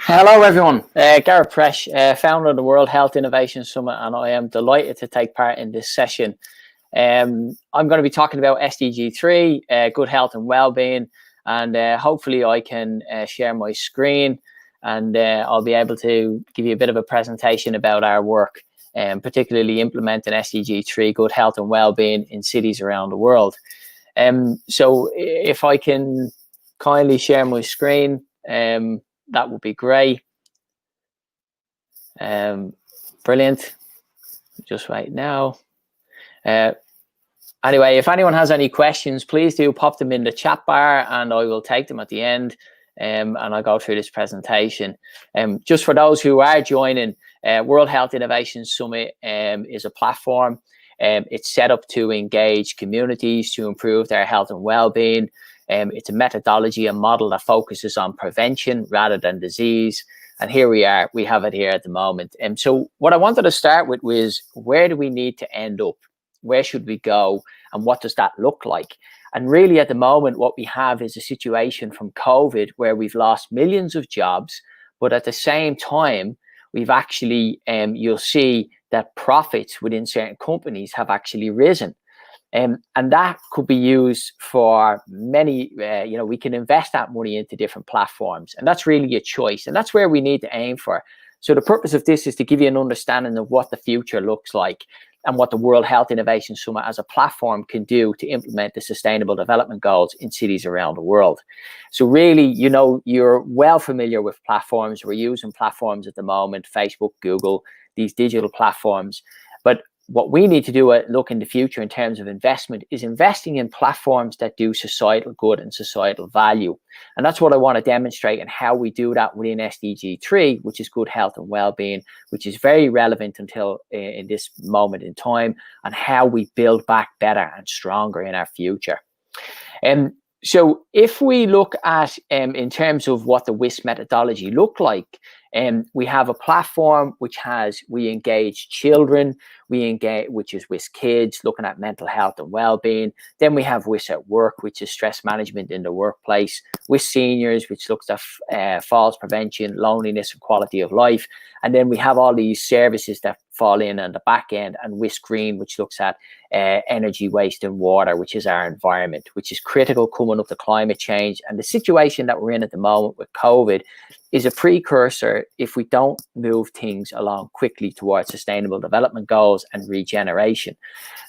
Hello everyone, Gareth Presch, founder of the World Health Innovation Summit, and I am delighted to take part in this session. I'm going to be talking about SDG3, Good Health and Wellbeing, and hopefully I can share my screen and I'll be able to give you a bit of a presentation about our work, particularly implementing SDG3 Good Health and Wellbeing in cities around the world. So if I can kindly share my screen, that would be great. Brilliant. Just right now. Anyway, if anyone has any questions, please do pop them in the chat bar and I will take them at the end, and I'll go through this presentation. Just for those who are joining, World Health Innovation Summit is a platform. It's set up to engage communities to improve their health and well-being. It's a methodology and model that focuses on prevention rather than disease. And here we are, we have it here at the moment. So what I wanted to start with was, where do we need to end up? Where should we go? And what does that look like? And really at the moment, what we have is a situation from COVID where we've lost millions of jobs, but at the same time, we've actually, you'll see that profits within certain companies have actually risen. And that could be used for many, we can invest that money into different platforms, and that's really a choice, and that's where we need to aim for. So the purpose of this is to give you an understanding of what the future looks like and what the World Health Innovation Summit as a platform can do to implement the Sustainable Development Goals in cities around the world. So really, you're well familiar with platforms. We're using platforms at the moment, Facebook, Google, these digital platforms. But what we need to do look in the future in terms of investment is investing in platforms that do societal good and societal value. And that's what I want to demonstrate, and how we do that within SDG3, which is Good Health and Wellbeing, which is very relevant until in this moment in time, and how we build back better and stronger in our future. So if we look at in terms of what the WIS methodology look like, we have a platform which we engage children, which is WIS Kids, looking at mental health and well-being. Then we have WIS at Work, which is stress management in the workplace. WIS Seniors, which looks at falls prevention, loneliness and quality of life. And then we have all these services that fall in on the back end, and WIS Green, which looks at energy, waste and water, which is our environment, which is critical coming up to climate change. And the situation that we're in at the moment with COVID is a precursor if we don't move things along quickly towards sustainable development goals and regeneration.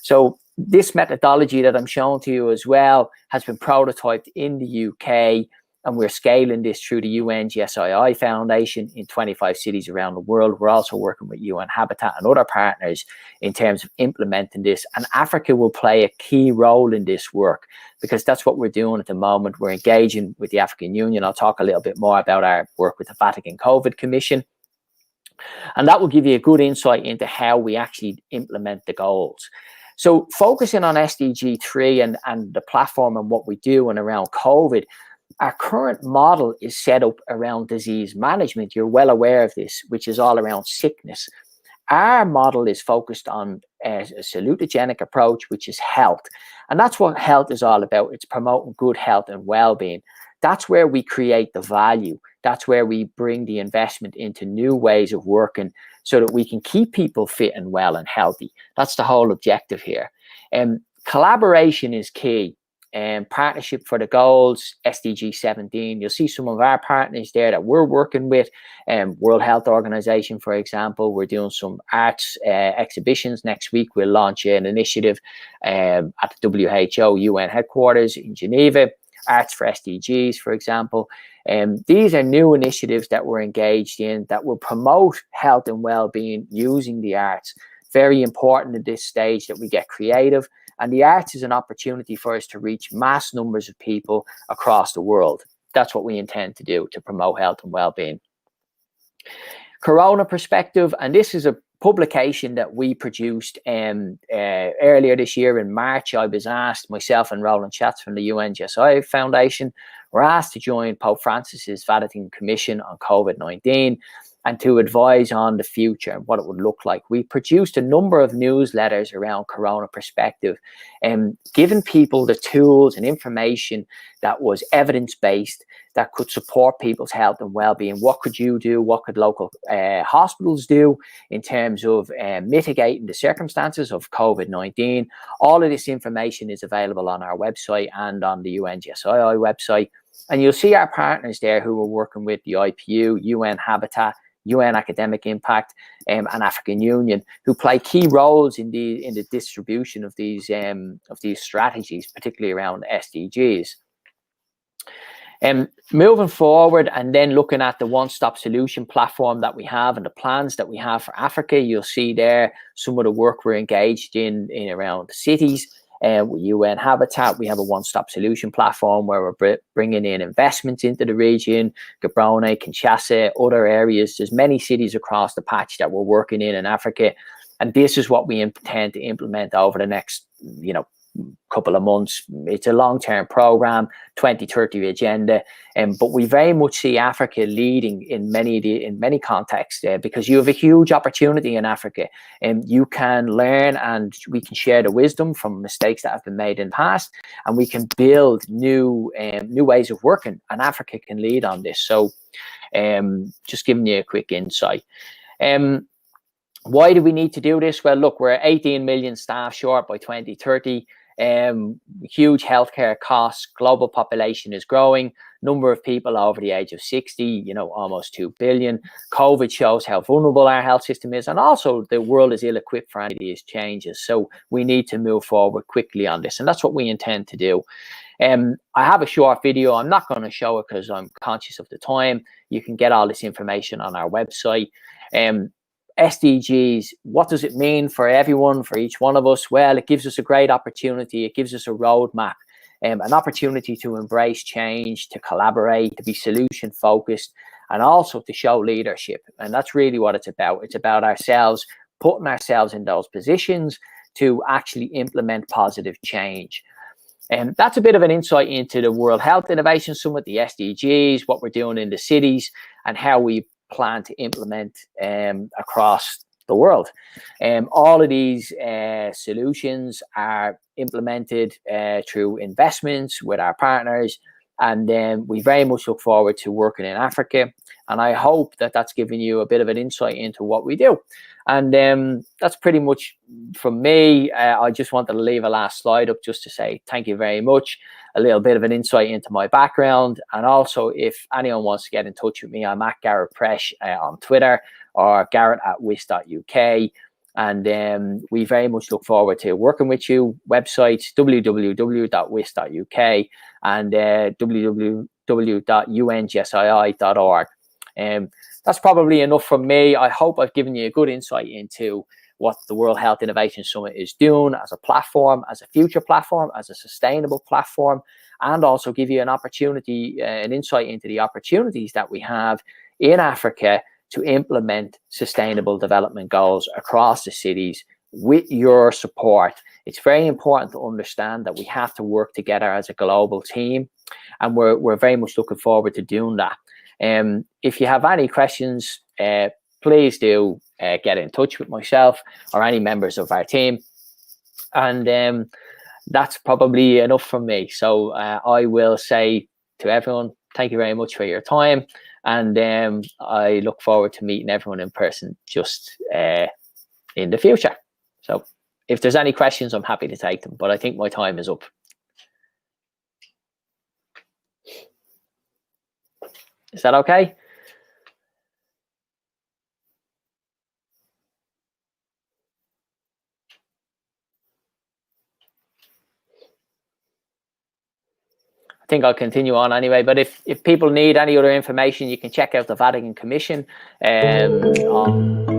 So this methodology that I'm showing to you as well has been prototyped in the UK, and we're scaling this through the UNGSII Foundation in 25 cities around the world. We're also working with UN Habitat and other partners in terms of implementing this, and Africa will play a key role in this work, because that's what we're doing at the moment. We're engaging with the African Union. I'll talk a little bit more about our work with the Vatican COVID Commission, and that will give you a good insight into how we actually implement the goals. So focusing on SDG3 and the platform and what we do and around COVID, our current model is set up around disease management. You're well aware of this, which is all around sickness. Our model is focused on a salutogenic approach, which is health. And that's what health is all about. It's promoting good health and well-being. That's where we create the value. That's where we bring the investment into new ways of working so that we can keep people fit and well and healthy. That's the whole objective here. Collaboration is key. Partnership for the goals, SDG 17. You'll see some of our partners there that we're working with. World Health Organization, for example. We're doing some arts exhibitions next week. We'll launch an initiative at the WHO UN headquarters in Geneva. Arts for SDGs, for example. These are new initiatives that we're engaged in that will promote health and well-being using the arts. Very important at this stage that we get creative. And the arts is an opportunity for us to reach mass numbers of people across the world. That's what we intend to do, to promote health and well-being. Corona perspective, and this is a publication that we produced earlier this year in March. I was asked, myself and Roland Schatz from the UNGSI Foundation, were asked to join Pope Francis's Vatican Commission on COVID-19 and to advise on the future and what it would look like. We produced a number of newsletters around Corona perspective and giving people the tools and information that was evidence-based, that could support people's health and well-being. What could you do? What could local hospitals do in terms of mitigating the circumstances of COVID-19? All of this information is available on our website and on the UNGSII website. And you'll see our partners there who are working with the IPU, UN Habitat, UN Academic Impact, and African Union, who play key roles in the distribution of these strategies, particularly around SDGs. Moving forward and then looking at the one-stop solution platform that we have and the plans that we have for Africa, you'll see there some of the work we're engaged in around the cities. With UN Habitat, we have a one-stop solution platform where we're bringing in investments into the region, Gaborone, Kinshasa, other areas. There's many cities across the patch that we're working in Africa. And this is what we intend to implement over the next, couple of months. It's a long-term program, 2030 agenda, but we very much see Africa leading in many contexts because you have a huge opportunity in Africa, and you can learn and we can share the wisdom from mistakes that have been made in the past, and we can build new ways of working, and Africa can lead on this. So just giving you a quick insight. Why do we need to do this? Well, look, we're 18 million staff short by 2030. Huge healthcare costs, global population is growing, number of people over the age of 60, almost 2 billion. COVID shows how vulnerable our health system is, and also the world is ill-equipped for any of these changes. So we need to move forward quickly on this, and that's what we intend to do. I have a short video. I'm not going to show it because I'm conscious of the time. You can get all this information on our website. SDGs, what does it mean for everyone, for each one of us? Well, it gives us a great opportunity. It gives us a roadmap, an opportunity to embrace change, to collaborate, to be solution focused, and also to show leadership. And that's really what it's about. It's about ourselves, putting ourselves in those positions to actually implement positive change. And that's a bit of an insight into the World Health Innovation Summit, the SDGs, what we're doing in the cities, and how we plan to implement across the world. All of these solutions are implemented through investments with our partners, and we very much look forward to working in Africa. And I hope that that's given you a bit of an insight into what we do. And that's pretty much from me. I just wanted to leave a last slide up just to say thank you very much. A little bit of an insight into my background. And also, if anyone wants to get in touch with me, I'm at Gareth Presch on Twitter, or Gareth@wis.uk. And we very much look forward to working with you. Websites, www.wis.uk and www.ungsii.org. That's probably enough from me. I hope I've given you a good insight into what the World Health Innovation Summit is doing as a platform, as a future platform, as a sustainable platform, and also give you an opportunity, an insight into the opportunities that we have in Africa to implement sustainable development goals across the cities with your support. It's very important to understand that we have to work together as a global team, and we're very much looking forward to doing that. If you have any questions, please do get in touch with myself or any members of our team. And that's probably enough from me. So I will say to everyone, thank you very much for your time. And I look forward to meeting everyone in person just in the future. So if there's any questions, I'm happy to take them, but I think my time is up. Is that okay? I think I'll continue on anyway, but if people need any other information, you can check out the Vatican Commission on